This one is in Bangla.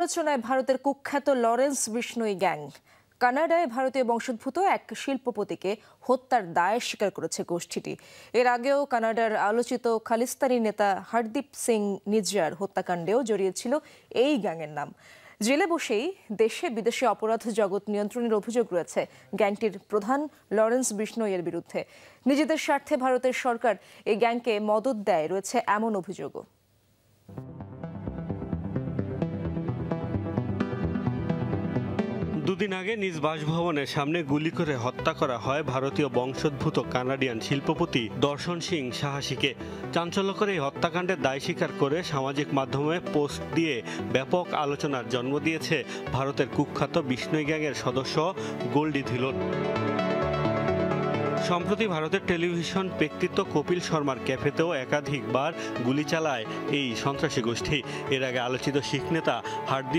সমালোচনায় ভারতের কুখ্যাত লরেন্স বিষ্ণোই গ্যাং। কানাডায় ভারতীয় বংশোদ্ভূত এক শিল্পপতিকে হত্যার দায় স্বীকার করেছে গোষ্ঠীটি। এর আগেও কানাডার আলোচিত খালিস্তানি নেতা হরদীপ সিং নিজ্জার হত্যাকাণ্ডেও জড়িয়েছিল এই গ্যাংয়ের নাম। জেলে বসেই দেশে বিদেশে অপরাধ জগৎ নিয়ন্ত্রণের অভিযোগ রয়েছে গ্যাংটির প্রধান লরেন্স বিষ্ণোইয়ের বিরুদ্ধে। নিজেদের স্বার্থে ভারতের সরকার এই গ্যাংকে মদদ দেয় রয়েছে এমন অভিযোগও। দুদিন আগে নিজ বাসভবনের সামনে গুলি করে হত্যা করা হয় ভারতীয় বংশোদ্ভূত কানাডিয়ান শিল্পপতি দর্শন সিং সাহসীকে। চাঞ্চল্যকর এই হত্যাকাণ্ডের দায় স্বীকার করে সামাজিক মাধ্যমে পোস্ট দিয়ে ব্যাপক আলোচনার জন্ম দিয়েছে ভারতের কুখ্যাত বিষ্ণোই গ্যাংয়ের সদস্য গোল্ডি ধিলোন। সম্প্রতি ভারতের টেলিভিশন ব্যক্তিত্ব কপিল শর্মার ক্যাফেতেও একাধিকবার গুলি চালায় এই সন্ত্রাসী গোষ্ঠী। এর আগে আলোচিত শিখ নেতা হরদীপ